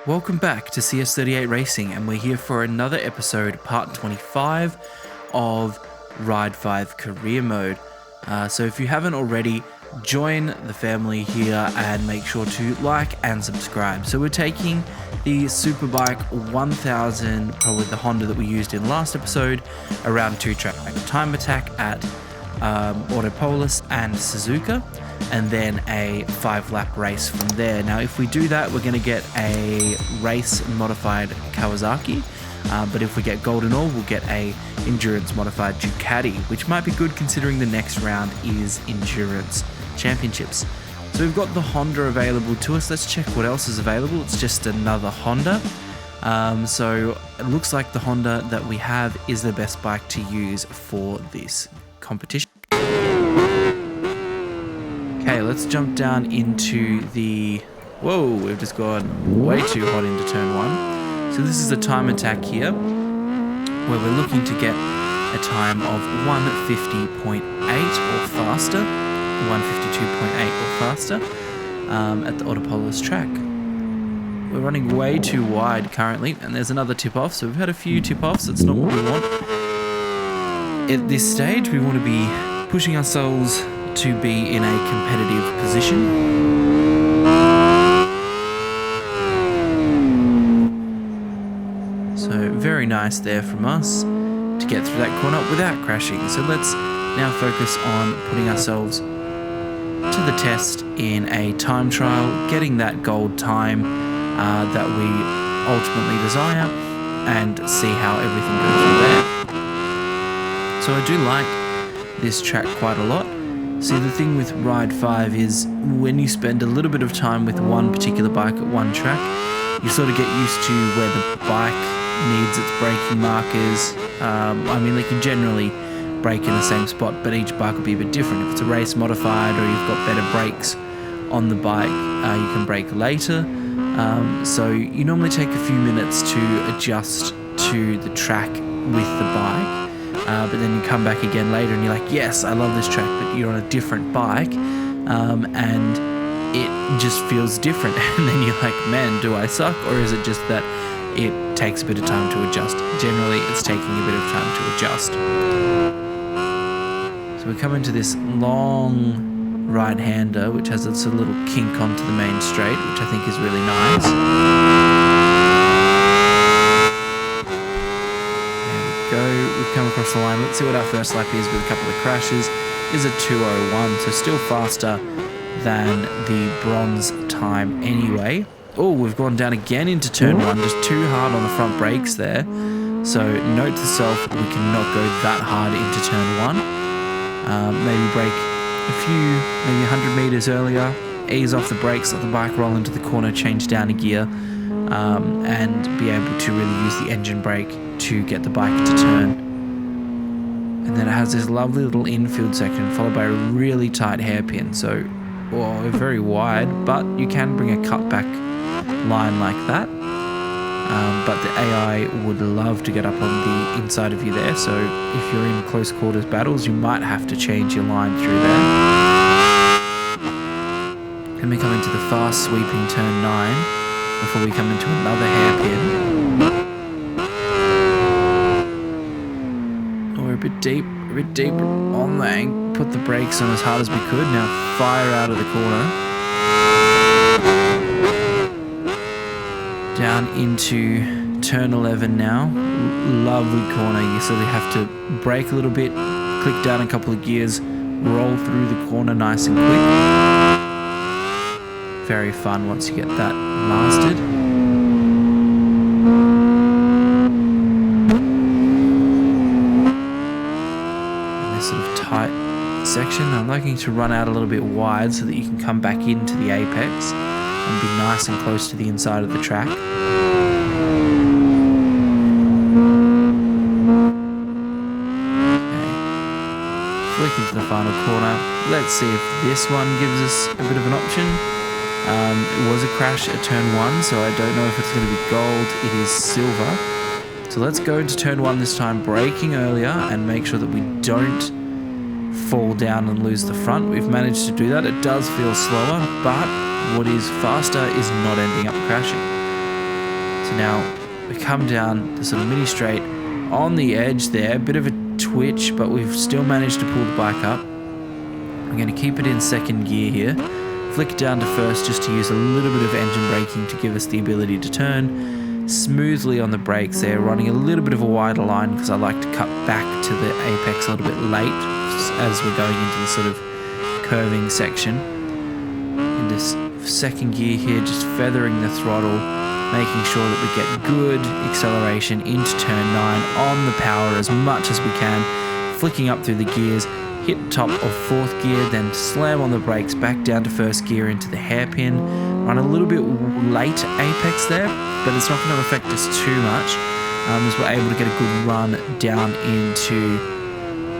Welcome back to CS38 Racing, and we're here for another episode, part 25 of Ride 5 Career Mode. So if you haven't already, join the family here and make sure to like and subscribe. So we're taking the Superbike 1000, probably the Honda that we used in last episode, around 2-track time attack at AutoPolis and Suzuka, and then a 5-lap race from there. Now if we do that, we're going to get a race modified Kawasaki, but if we get gold and all, we'll get a endurance modified Ducati, which might be good considering the next round is endurance championships. So we've got the Honda available to us. Let's check what else is available. It's just another Honda. So it looks like the Honda that we have is the best bike to use for this competition. Okay, let's jump down into the... Whoa, we've just gone way too hot into turn 1. So this is a time attack here, where we're looking to get a time of 150.8 or faster, 152.8 or faster, at the AutoPolis track. We're running way too wide currently, and there's another tip-off, so we've had a few tip-offs. That's not what we want. At this stage, we want to be pushing ourselves to be in a competitive position. So very nice there from us to get through that corner without crashing. So let's now focus on putting ourselves to the test in a time trial, getting that gold time that we ultimately desire, and see how everything goes from there. So I do like this track quite a lot. See, the thing with Ride 5 is when you spend a little bit of time with one particular bike at one track, you sort of get used to where the bike needs its braking markers. I mean, they can generally brake in the same spot, but each bike will be a bit different. If it's a race modified or you've got better brakes on the bike, you can brake later. So you normally take a few minutes to adjust to the track with the bike. But then you come back again later and you're like, yes, I love this track, but you're on a different bike, and it just feels different. And then you're like, man, do I suck? Or is it just that it takes a bit of time to adjust? Generally, it's taking a bit of time to adjust. So we come into this long right-hander, which has its little kink onto the main straight, which I think is really nice. We've come across the line. Let's see what our first lap is with a couple of crashes. Is a 2:01, so still faster than the bronze time anyway. Oh, we've gone down again into turn 1, just too hard on the front brakes there. So note to self, we cannot go that hard into turn 1. Maybe brake maybe 100 meters earlier, ease off the brakes, let the bike roll into the corner, change down a gear, and be able to really use the engine brake to get the bike to turn. And then it has this lovely little infield section followed by a really tight hairpin. So, very wide, but you can bring a cutback line like that. But the AI would love to get up on the inside of you there. So if you're in close quarters battles, you might have to change your line through there. Then we come into the fast sweeping turn 9 before we come into another hairpin. A bit deeper on the angle. Put the brakes on as hard as we could. Now fire out of the corner. Down into turn 11 now. Lovely corner. You sort of have to brake a little bit, click down a couple of gears, roll through the corner nice and quick. Very fun once you get that mastered. Section. I'm liking to run out a little bit wide so that you can come back into the apex and be nice and close to the inside of the track. Okay. Flick into the final corner. Let's see if this one gives us a bit of an option. It was a crash at turn 1, so I don't know if it's going to be gold. It is silver. So let's go into turn 1 this time, braking earlier, and make sure that we don't fall down and lose the front. We've managed to do that. It does feel slower, but what is faster is not ending up crashing. So now we come down the sort of mini straight on the edge there, a bit of a twitch, but we've still managed to pull the bike up. I'm going to keep it in second gear here, flick down to first just to use a little bit of engine braking to give us the ability to turn smoothly on the brakes there, running a little bit of a wider line because I like to cut back to the apex a little bit late as we're going into the sort of curving section. In this second gear here, just feathering the throttle, making sure that we get good acceleration into turn 9 on the power as much as we can, flicking up through the gears, hit top of fourth gear, then slam on the brakes, back down to first gear into the hairpin, run a little bit late apex there, but it's not going to affect us too much as we're able to get a good run down into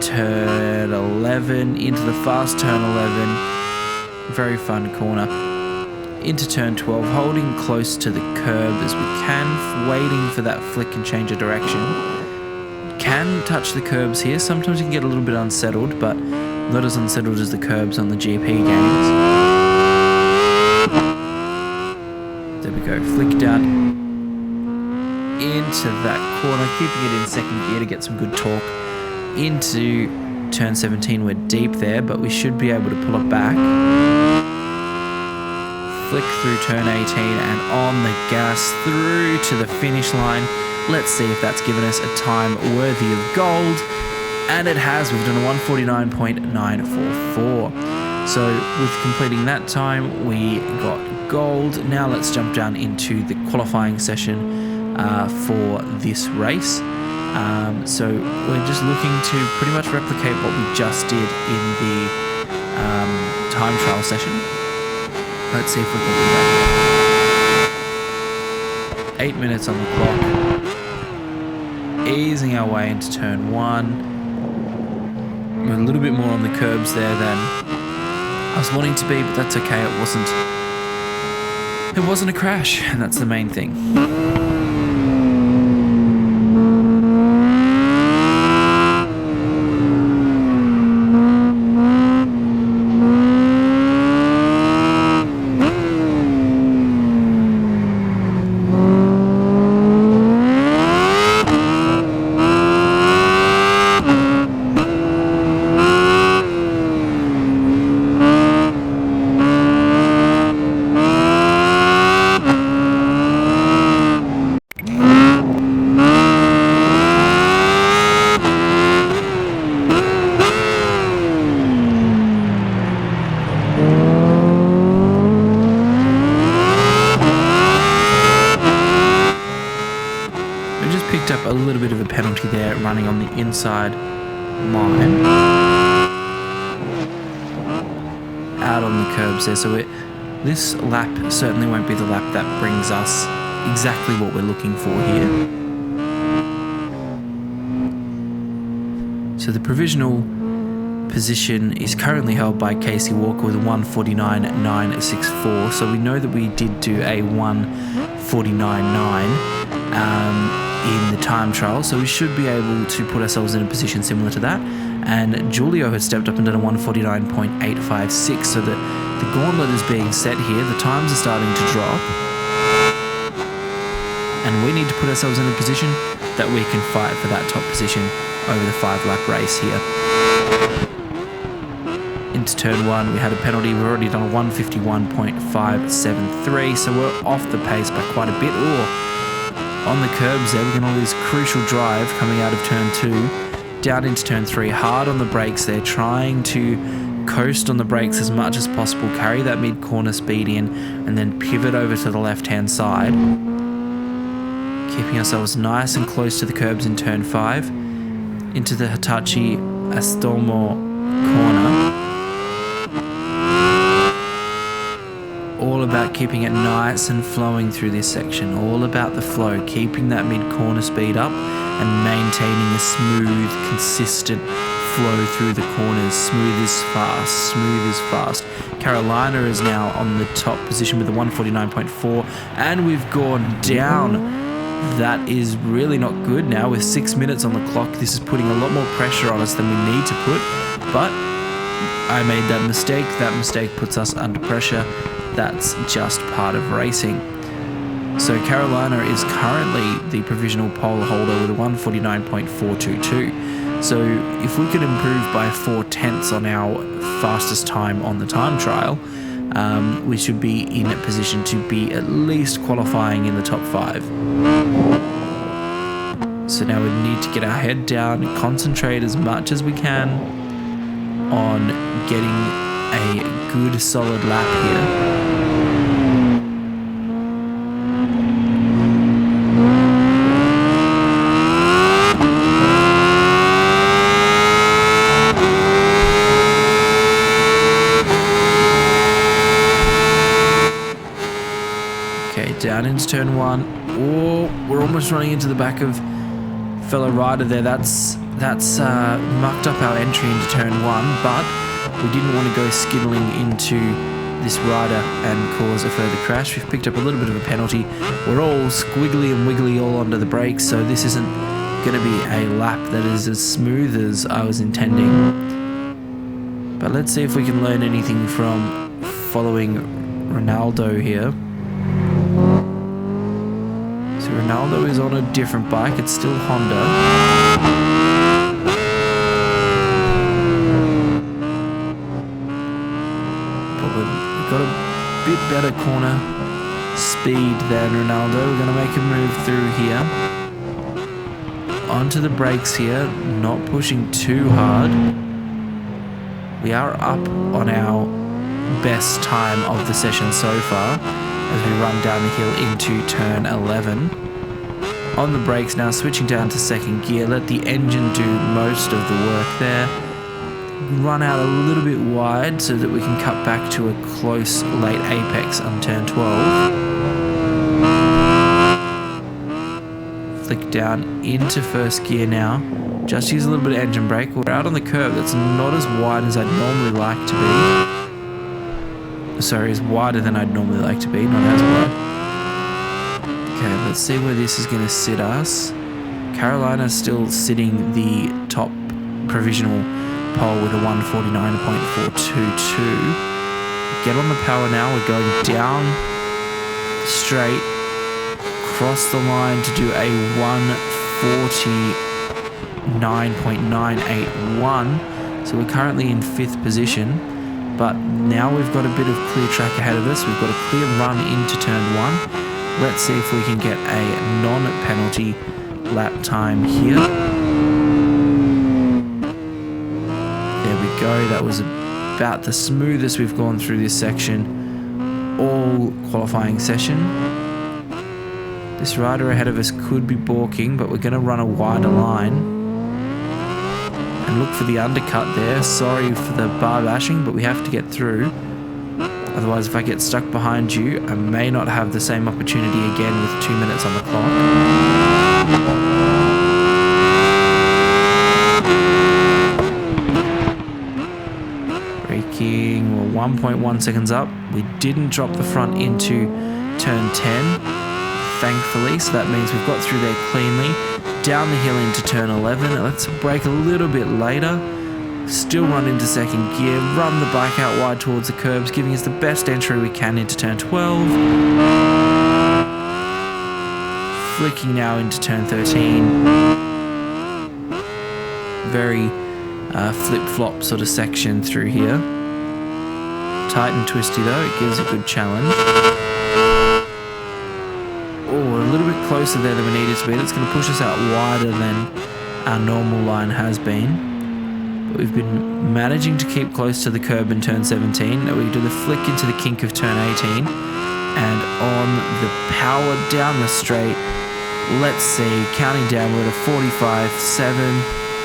turn 11, into the fast turn 11, very fun corner. Into turn 12, holding close to the curb as we can, waiting for that flick and change of direction. Can touch the curbs here. Sometimes you can get a little bit unsettled, but not as unsettled as the curbs on the GP games. There we go, flick down into that corner, keeping it in second gear to get some good torque. Into turn 17, we're deep there, but we should be able to pull it back. Flick through turn 18 and on the gas through to the finish line. Let's see if that's given us a time worthy of gold. And it has. We've done a 149.944. So with completing that time, we got gold. Now let's jump down into the qualifying session for this race. So we're just looking to pretty much replicate what we just did in the time trial session. Let's see if we can do that. 8 minutes on the clock. Easing our way into turn 1. We're a little bit more on the curbs there than I was wanting to be, but that's okay. It wasn't a crash, and that's the main thing. Up a little bit of a penalty there, running on the inside line, out on the curbs there. So this lap certainly won't be the lap that brings us exactly what we're looking for here. So the provisional position is currently held by Casey Walker with a 149.964. So we know that we did do a 149.9 in the time trial, so we should be able to put ourselves in a position similar to that. And Julio has stepped up and done a 149.856, so that the gauntlet is being set here. The times are starting to drop, and we need to put ourselves in a position that we can fight for that top position over the 5-lap race here. Into turn 1, we had a penalty. We've already done a 151.573, so we're off the pace by quite a bit. On the curbs there, we're getting all this crucial drive coming out of turn 2, down into turn 3, hard on the brakes there, trying to coast on the brakes as much as possible, carry that mid-corner speed in, and then pivot over to the left-hand side. Keeping ourselves nice and close to the curbs in turn 5, into the Hitachi Astomo corner. All about keeping it nice and flowing through this section, all about the flow, keeping that mid-corner speed up and maintaining a smooth, consistent flow through the corners. Smooth is fast, smooth is fast. Carolina is now on the top position with a 149.4, and we've gone down. That is really not good now. With 6 minutes on the clock, this is putting a lot more pressure on us than we need to put, but I made that mistake. That mistake puts us under pressure. That's just part of racing. So Carolina is currently the provisional pole holder with a 1:49.422. So if we could improve by 4/10 on our fastest time on the time trial, we should be in a position to be at least qualifying in the top 5. So now we need to get our head down and concentrate as much as we can on getting a good solid lap here. Down into turn 1. Oh, we're almost running into the back of fellow rider there. That's mucked up our entry into turn 1, but we didn't want to go skiddling into this rider and cause a further crash. We've picked up a little bit of a penalty. We're all squiggly and wiggly all under the brakes, so this isn't going to be a lap that is as smooth as I was intending. But let's see if we can learn anything from following Ronaldo here. So Ronaldo is on a different bike, it's still Honda. But we've got a bit better corner speed than Ronaldo. We're going to make a move through here. Onto the brakes here, not pushing too hard. We are up on our best time of the session so far, as we run down the hill into turn 11. On the brakes now, switching down to second gear, let the engine do most of the work there. Run out a little bit wide so that we can cut back to a close late apex on turn 12. Flick down into first gear now. Just use a little bit of engine brake. We're out on the curb that's not as wide as I'd normally like to be. Sorry, is wider than I'd normally like to be, not as wide. Okay, let's see where this is going to sit us. Carolina's still sitting the top provisional pole with a 1:49.422. Get on the power now, we're going down straight, cross the line to do a 1:49.981. So we're currently in 5th position. But now we've got a bit of clear track ahead of us. We've got a clear run into turn 1. Let's see if we can get a non-penalty lap time here. There we go. That was about the smoothest we've gone through this section all qualifying session. This rider ahead of us could be balking, but we're going to run a wider line. And look for the undercut there. Sorry for the bar bashing, but we have to get through. Otherwise, if I get stuck behind you, I may not have the same opportunity again with 2 minutes on the clock. Braking, we're 1.1 seconds up. We didn't drop the front into turn 10, thankfully, so that means we've got through there cleanly. Down the hill into turn 11. Let's brake a little bit later. Still run into second gear. Run the bike out wide towards the curbs, giving us the best entry we can into turn 12. Flicking now into turn 13. Very flip-flop sort of section through here. Tight and twisty though, it gives a good challenge. A little bit closer there than we needed to be. That's going to push us out wider than our normal line has been. But we've been managing to keep close to the curb in turn 17. Now we do the flick into the kink of turn 18. And on the power down the straight, let's see, counting down, we're at a 45.7,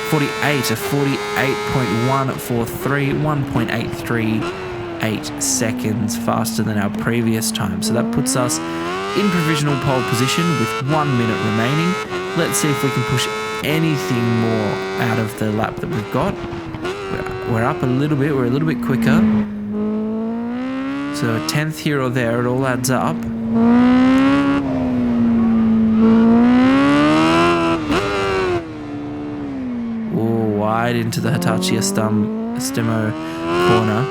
48, a 48.143, 1.838 seconds faster than our previous time. So that puts us in provisional pole position with 1 minute remaining. Let's see if we can push anything more out of the lap that we've got. We're up a little bit, we're a little bit quicker. So a 10th here or there, it all adds up. Oh, wide into the Hitachi Estemo corner.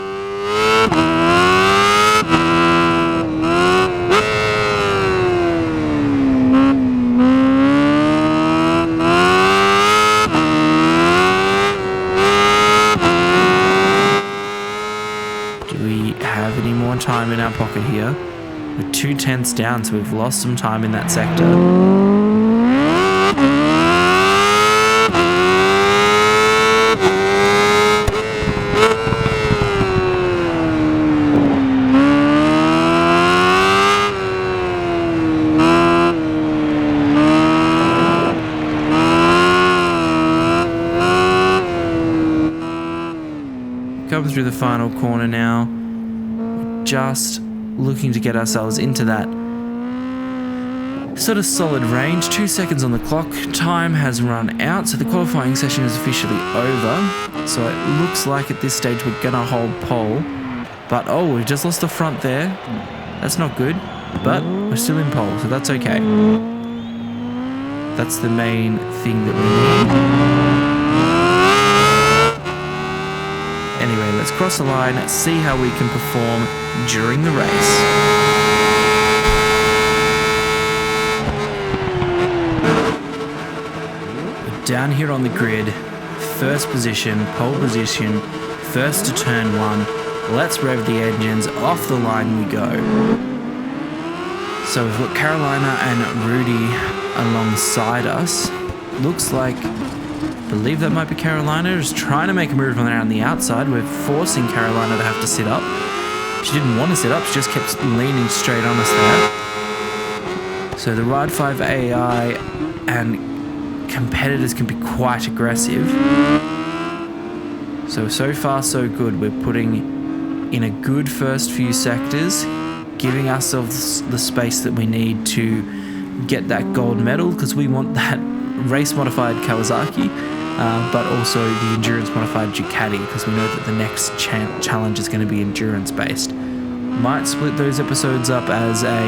pocket here. We're 2/10 down, so we've lost some time in that sector. Coming through the final corner now, just looking to get ourselves into that sort of solid range. 2 seconds on the clock, time has run out, so the qualifying session is officially over. So it looks like at this stage we're gonna hold pole, but oh, we've just lost the front there. That's not good, but we're still in pole, so that's okay. That's the main thing that we need. Anyway, let's cross the line, see how we can perform during the race. We're down here on the grid, first position, pole position, first to turn 1. Let's rev the engines, off the line we go. So we've got Carolina and Rudy alongside us. Looks like, I believe that might be Carolina, is trying to make a move around the outside. We're forcing Carolina to have to sit up. She didn't want to sit up, she just kept leaning straight on us there. So the Ride 5 AI and competitors can be quite aggressive. So far so good. We're putting in a good first few sectors, giving ourselves the space that we need to get that gold medal, because we want that race modified Kawasaki, but also the endurance modified Ducati, because we know that the next challenge is going to be endurance based. Might split those episodes up as a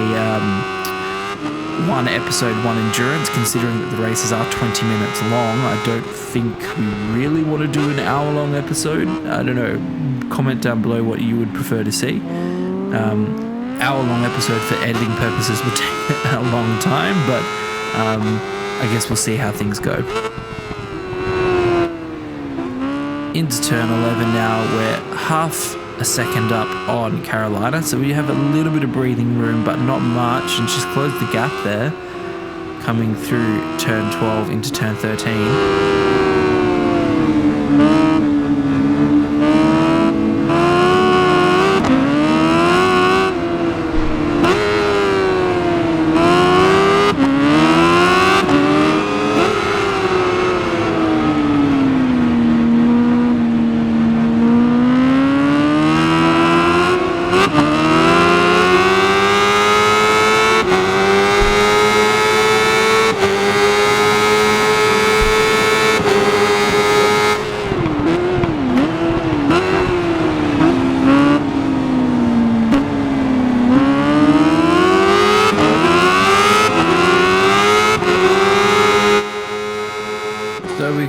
one episode, one endurance, considering that the races are 20 minutes long. I don't think we really want to do an hour-long episode. I don't know. Comment down below what you would prefer to see. Hour-long episode for editing purposes would take a long time, but I guess we'll see how things go. Into turn 11 now. We're half a second up on Carolina, so we have a little bit of breathing room, but not much, and she's closed the gap there, coming through turn 12 into turn 13.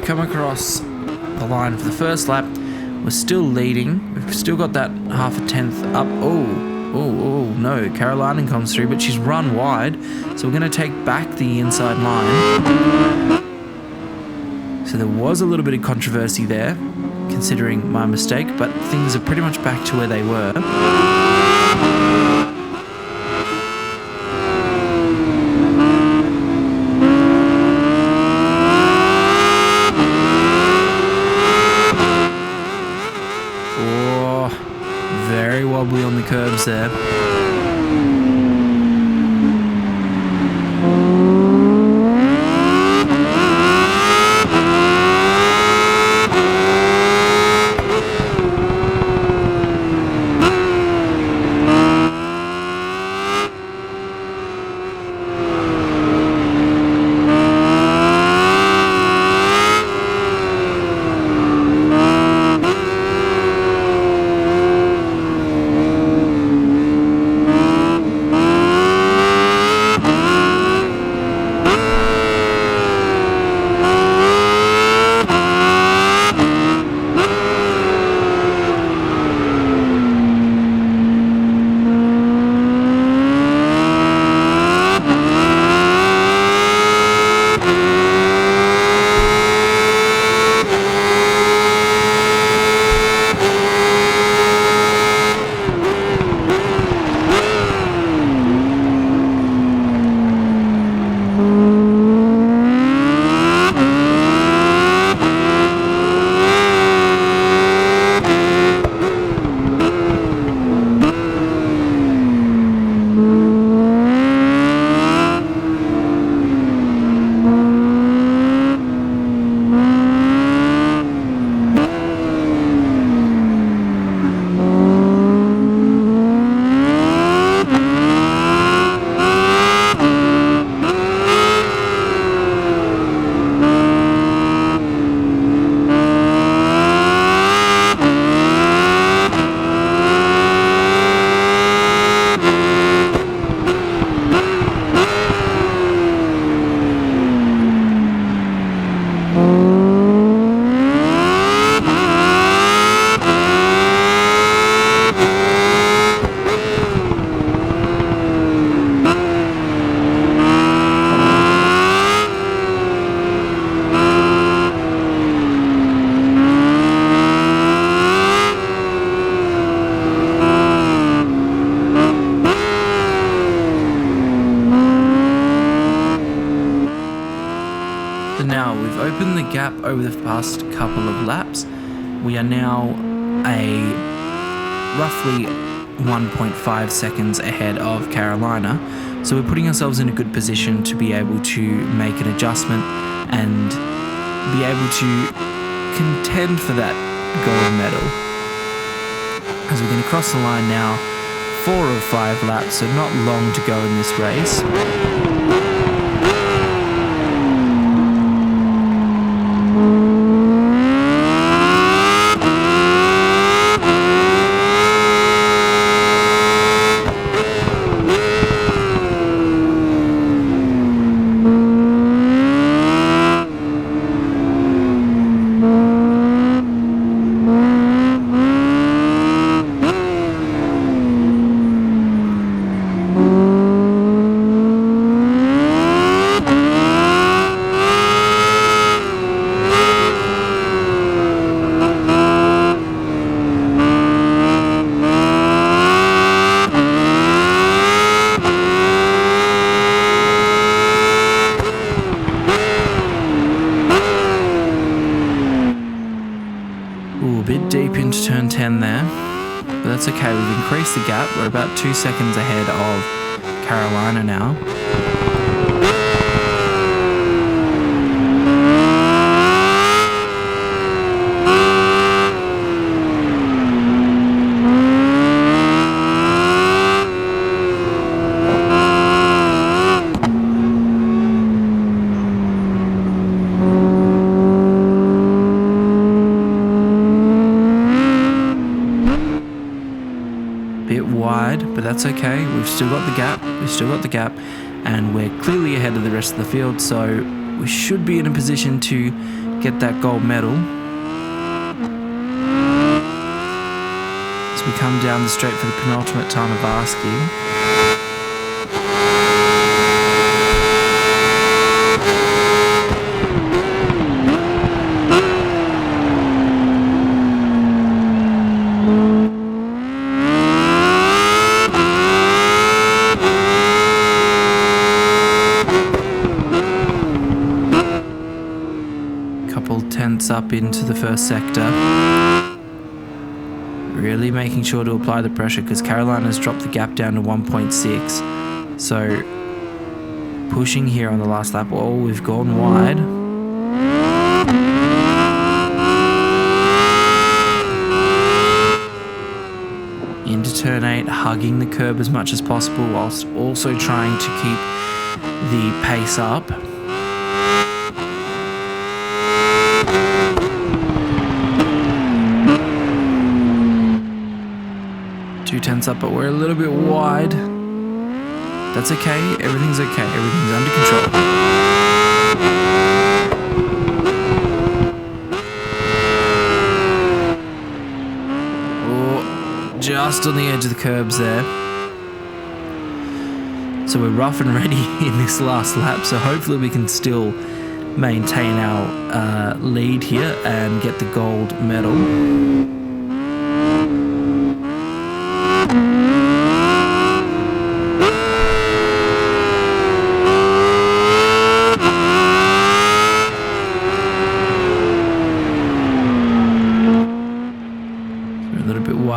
Come across the line for the first lap. We're still leading. We've still got that half a tenth up. Oh no, Carolina comes through, but she's run wide, so we're going to take back the inside line. So there was a little bit of controversy there, considering my mistake, but things are pretty much back to where they were. Very wobbly on the curbs there. So now we've opened the gap over the past couple of laps. We are now a roughly 1.5 seconds ahead of Carolina. So we're putting ourselves in a good position to be able to make an adjustment and be able to contend for that gold medal. As we're going to cross the line now, 4 of 5 laps, so not long to go in this race. A bit deep into turn 10 there, but that's okay. We've increased the gap. We're about 2 seconds ahead of Carolina now. Bit wide, but that's okay. We've still got the gap, and we're clearly ahead of the rest of the field, so we should be in a position to get that gold medal. As we come down the straight for the penultimate time of asking. Tenths up into the first sector. Really making sure to apply the pressure because Carolina's dropped the gap down to 1.6. So pushing here on the last lap. Oh, we've gone wide. Into turn 8, hugging the curb as much as possible whilst also trying to keep the pace up. 2 tenths up, but we're a little bit wide. That's okay. Everything's okay. Everything's under control. Oh, just on the edge of the curbs there. So we're rough and ready in this last lap, so hopefully we can still maintain our lead here and get the gold medal.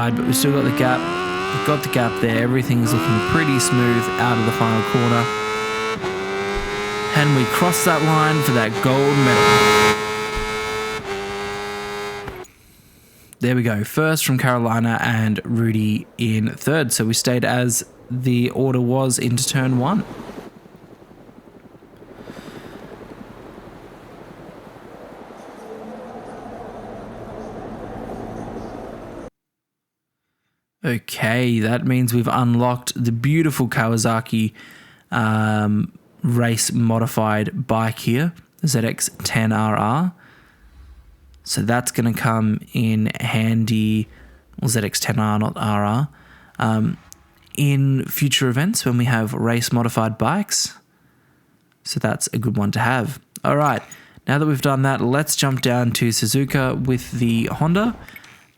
But we've still got the gap. We've got the gap there. Everything's looking pretty smooth out of the final corner. And we cross that line for that gold medal. There we go. First from Carolina and Rudy in third. So we stayed as the order was into turn 1. Okay, that means we've unlocked the beautiful Kawasaki race modified bike here, the ZX10RR. So that's going to come in handy, well, ZX10R, not RR, in future events when we have race modified bikes. So that's a good one to have. All right, now that we've done that, let's jump down to Suzuka with the Honda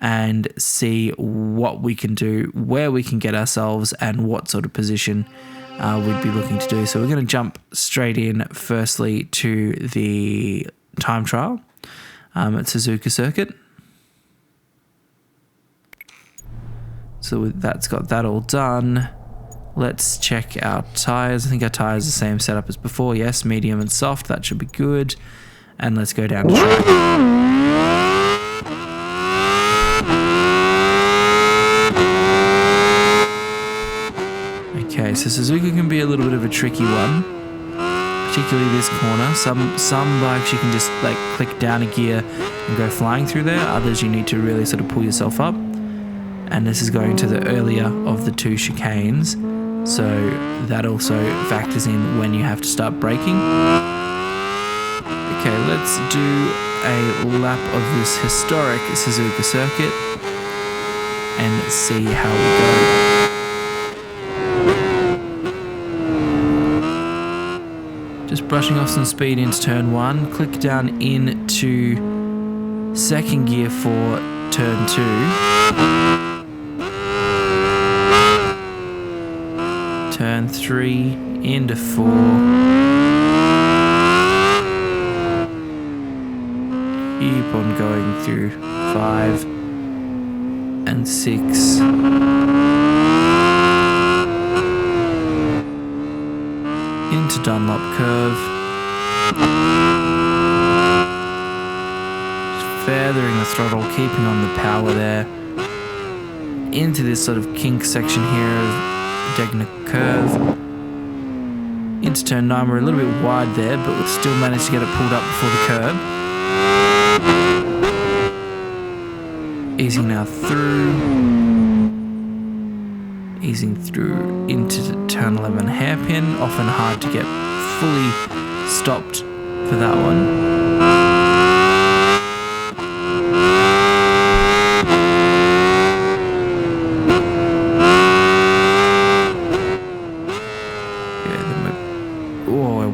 and see what we can do, where we can get ourselves, and what sort of position we'd be looking to do. So we're going to jump straight in firstly to the time trial at Suzuka circuit. So that's got that all done. Let's check our tyres. I think our tyres are the same setup as before. Yes, medium and soft. That should be good. And let's go down to track. Okay, so Suzuka can be a little bit of a tricky one, particularly this corner. Some bikes you can just like click down a gear and go flying through there. Others you need to really sort of pull yourself up. And this is going to the earlier of the two chicanes, so that also factors in when you have to start braking. Okay, let's do a lap of this historic Suzuka circuit and see how we go. Just brushing off some speed into turn 1, click down into second gear for turn 2. Turn 3 into 4. Keep on going through 5 and 6. Into Dunlop curve. Just feathering the throttle, keeping on the power there. Into this sort of kink section here of Degner curve. Into turn 9, we're a little bit wide there, but we'll still manage to get it pulled up before the curb. Easing now through. Easing through into turn 11 hairpin. Often hard to get fully stopped for that one.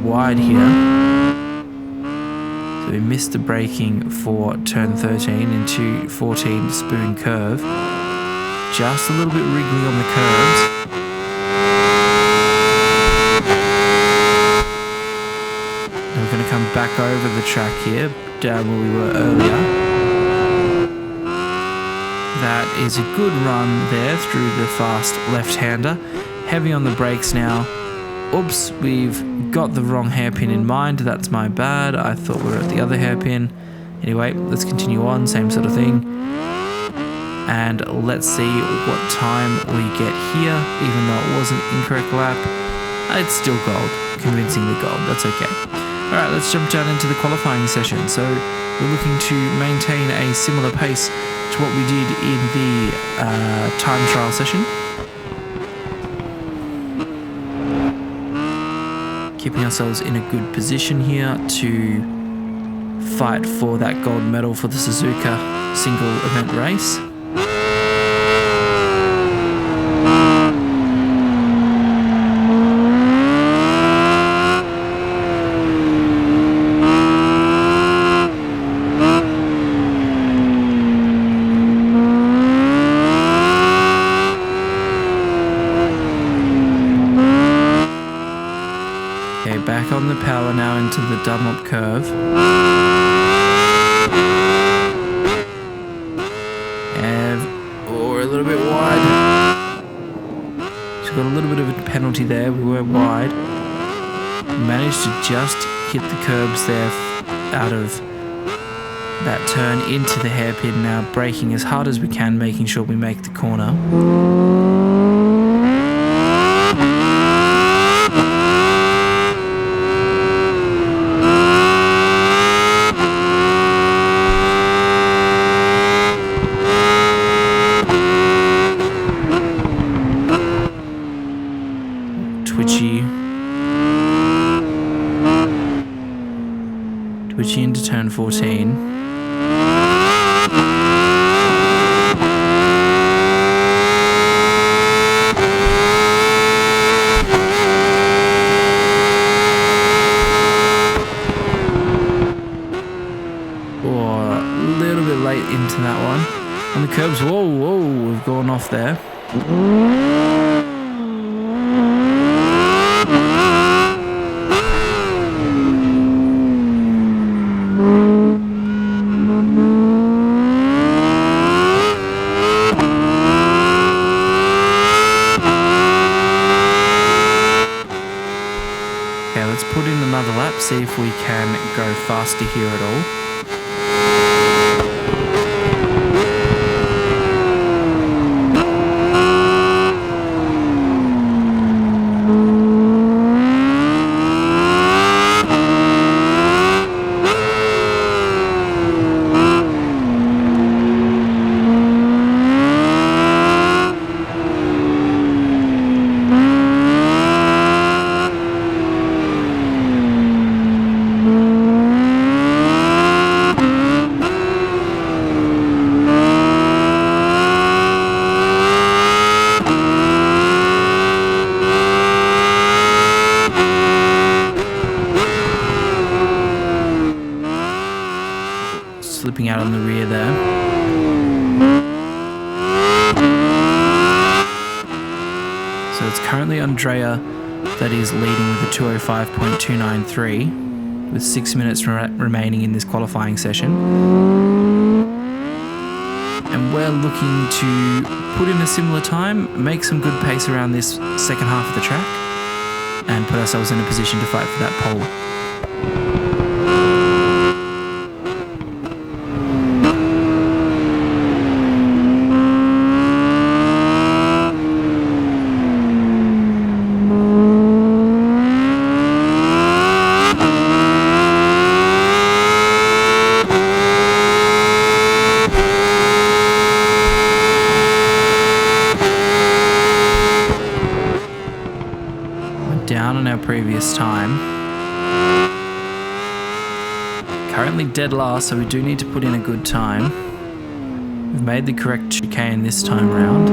Wide here, so we missed the braking for turn 13 into 14 spoon curve, just a little bit wriggly on the curves. And we're going to come back over the track here, down where we were earlier. That is a good run there through the fast left-hander. Heavy on the brakes now. Oops, we've got the wrong hairpin in mind. That's my bad. I thought we were at the other hairpin. Anyway, let's continue on. Same sort of thing. And let's see what time we get here. Even though it was an incorrect lap, it's still gold. Convincingly gold. That's okay. Alright, let's jump down into the qualifying session. So we're looking to maintain a similar pace to what we did in the time trial session. Keeping ourselves in a good position here to fight for that gold medal for the Suzuka single event race. Back on the power now into the Dunlop curve. And we're a little bit wide. She's got a little bit of a penalty there. We were wide. Managed to just hit the curbs there out of that turn into the hairpin now, braking as hard as we can, making sure we make the corner. Twitchy into turn 14. Into that one. On the curbs, whoa, we've gone off there. put in another lap, see if we can go faster here at all. Slipping out on the rear there. So it's currently Andrea that is leading with a 205.293 with 6 minutes remaining in this qualifying session. And we're looking to put in a similar time, make some good pace around this second half of the track, and put ourselves in a position to fight for that pole. Down on our previous time. Currently dead last, so we do need to put in a good time. We've made the correct chicane this time round.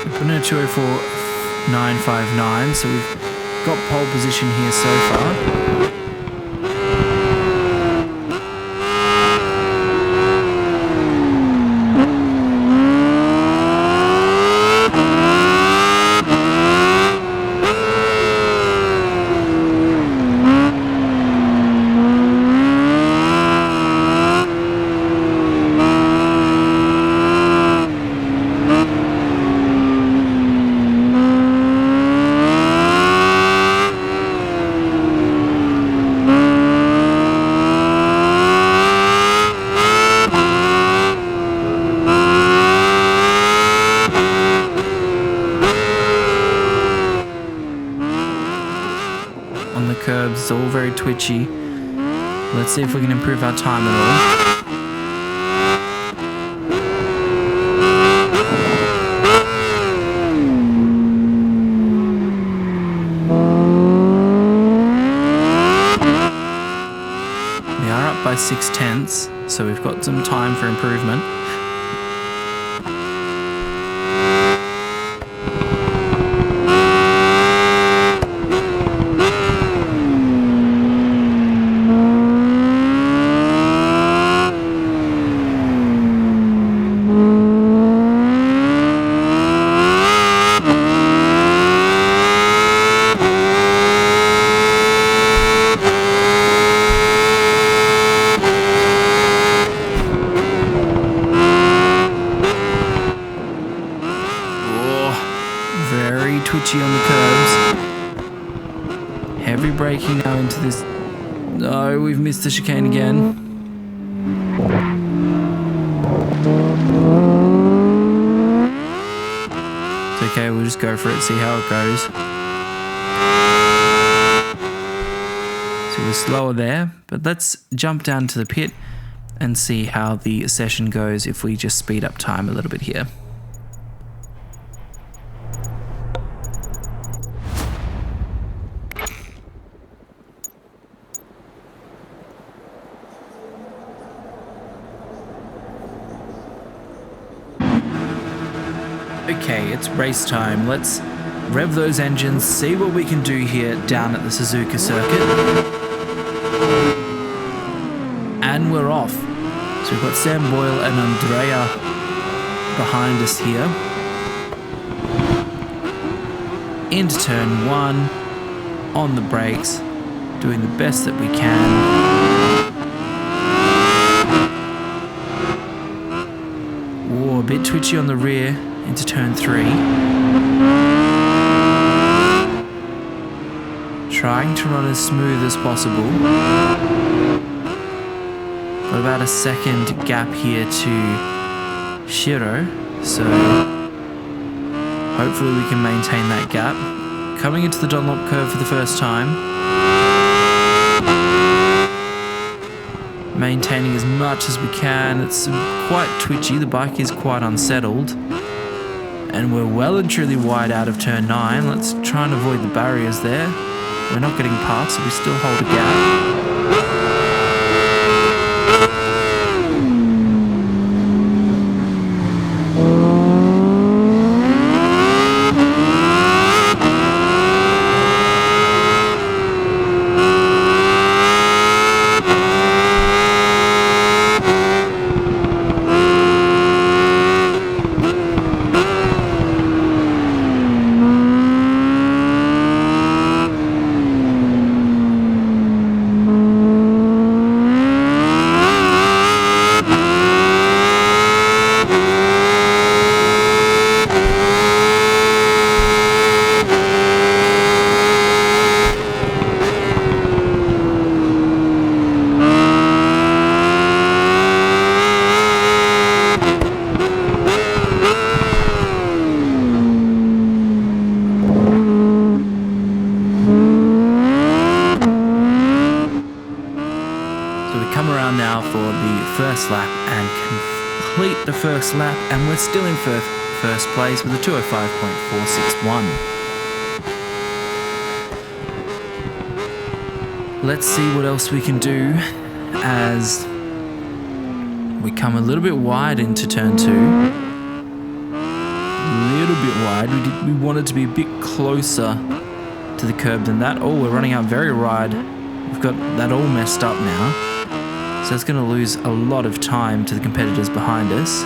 We put in a 204.959, so we've got pole position here so far. On the curbs, it's all very twitchy. Let's see if we can improve our time at all. We are up by 6/10, so we've got some time for improvement. Twitchy on the curbs. Heavy braking now into this. No, we've missed the chicane again. It's okay, we'll just go for it, see how it goes. So we're slower there, but let's jump down to the pit and see how the session goes if we just speed up time a little bit here. Okay, it's race time. Let's rev those engines, see what we can do here down at the Suzuka circuit. And we're off. So we've got Sam Boyle and Andrea behind us here. Into turn one, on the brakes, doing the best that we can. bit twitchy on the rear into turn 3. Trying to run as smooth as possible. Got about a second gap here to Shiro, so hopefully we can maintain that gap. Coming into the Dunlop curve for the first time. Maintaining as much as we can. It's quite twitchy, the bike is quite unsettled. And we're well and truly wide out of turn 9. Let's try and avoid the barriers there. We're not getting past, so we still hold a gap. First lap and complete the first lap, and we're still in first place with a 205.461. Let's see what else we can do as we come a little bit wide into turn 2. A little bit wide. We wanted to be a bit closer to the curb than that. Oh, we're running out very wide. We've got that all messed up now. So it's going to lose a lot of time to the competitors behind us.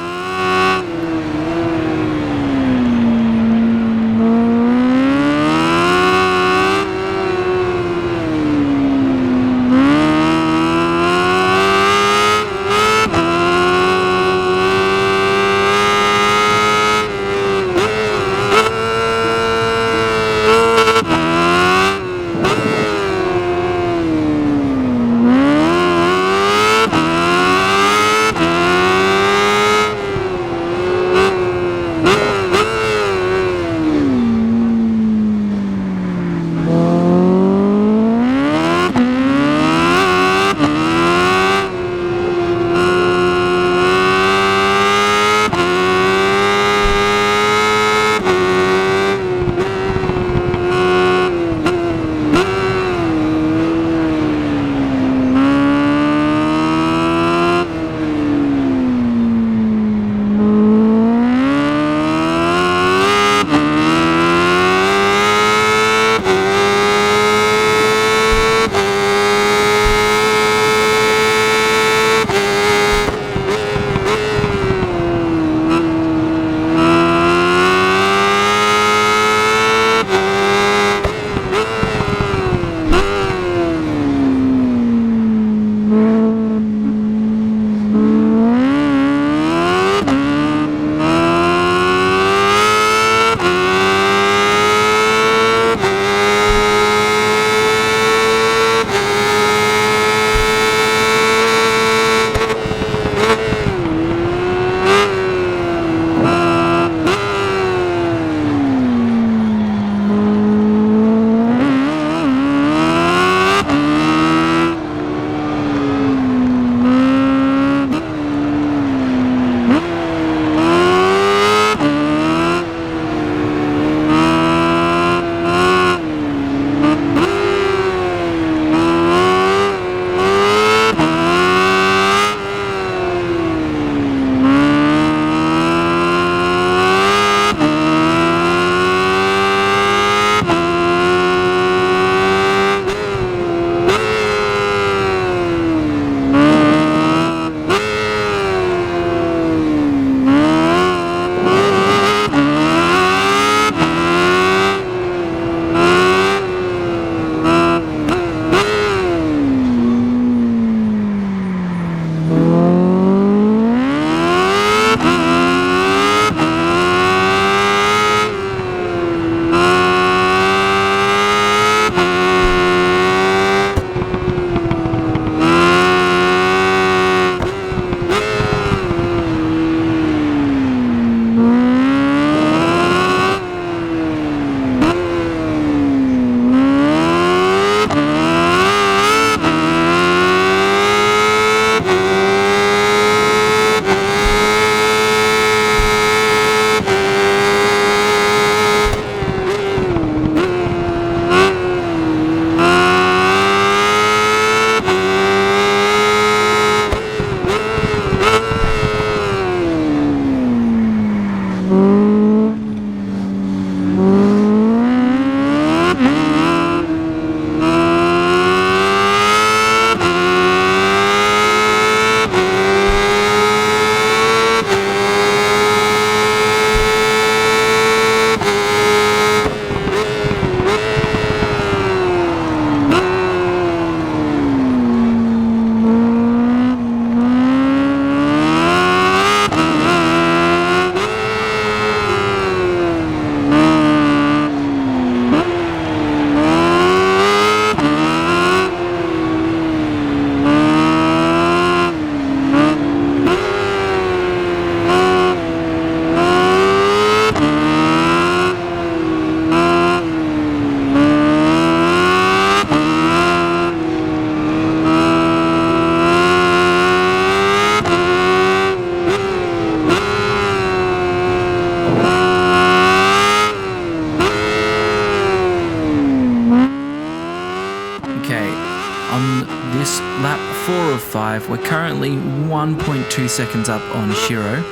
drive. We're currently 1.2 seconds up on Shiro.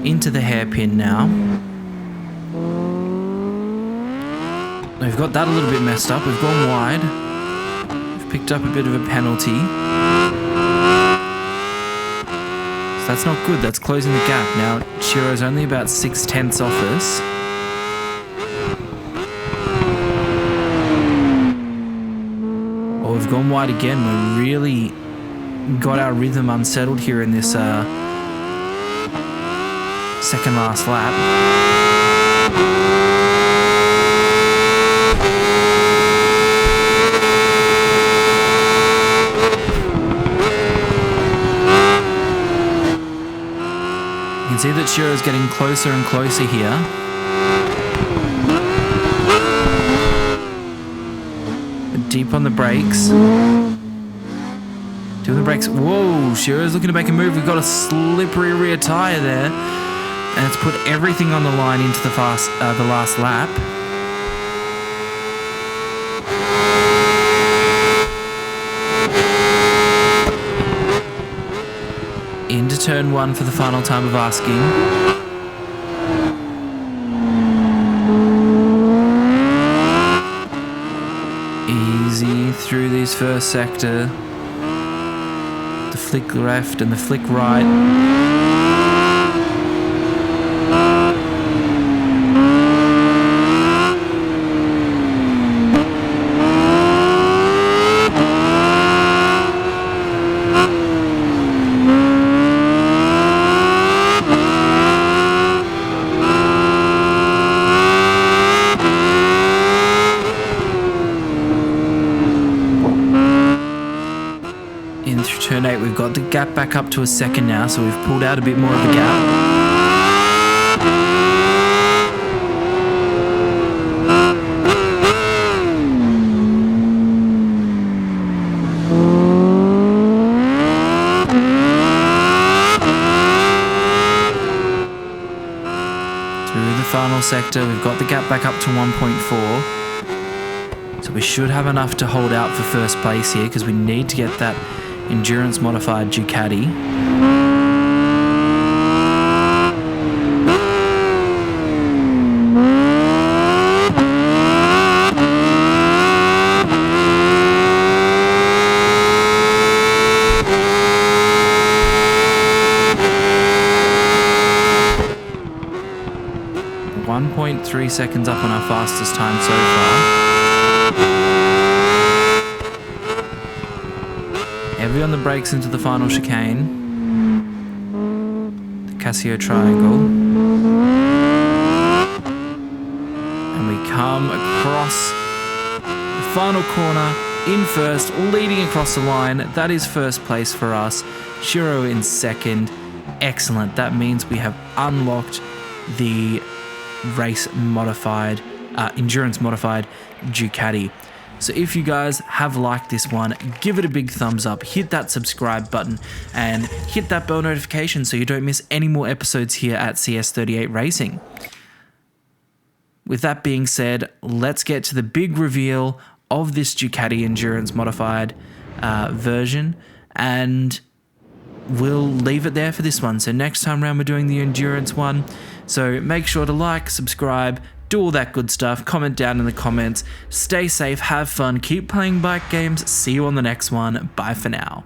Into the hairpin now. We've got that a little bit messed up. We've gone wide. We've picked up a bit of a penalty. So that's not good. That's closing the gap. Now, Shiro's only about 6/10 off us. Oh, we've gone wide again. We really got our rhythm unsettled here in this second last lap. You can see that Shiro's getting closer and closer here. But deep on the brakes. Doing the brakes. Whoa, Shiro's looking to make a move. We've got a slippery rear tyre there. And it's put everything on the line into the last lap. Into turn 1 for the final time of asking. Easy through this first sector. The flick left and the flick right. Turn 8, we've got the gap back up to a second now, so we've pulled out a bit more of a gap. Through the final sector, we've got the gap back up to 1.4. So we should have enough to hold out for first place here, because we need to get that endurance modified Ducati. .3 seconds up on our fastest time so far. Heavy on the brakes into the final chicane. The Casio triangle. And we come across the final corner in first, leading across the line. That is first place for us. Shiro in second. Excellent. That means we have unlocked the race modified, endurance modified Ducati. So if you guys have liked this one, give it a big thumbs up, hit that subscribe button, and hit that bell notification so you don't miss any more episodes here at CS38 Racing. With that being said, let's get to the big reveal of this Ducati Endurance Modified version, and we'll leave it there for this one. So next time around we're doing the Endurance one. So make sure to like, subscribe, do all that good stuff, comment down in the comments, stay safe, have fun, keep playing bike games, see you on the next one, bye for now.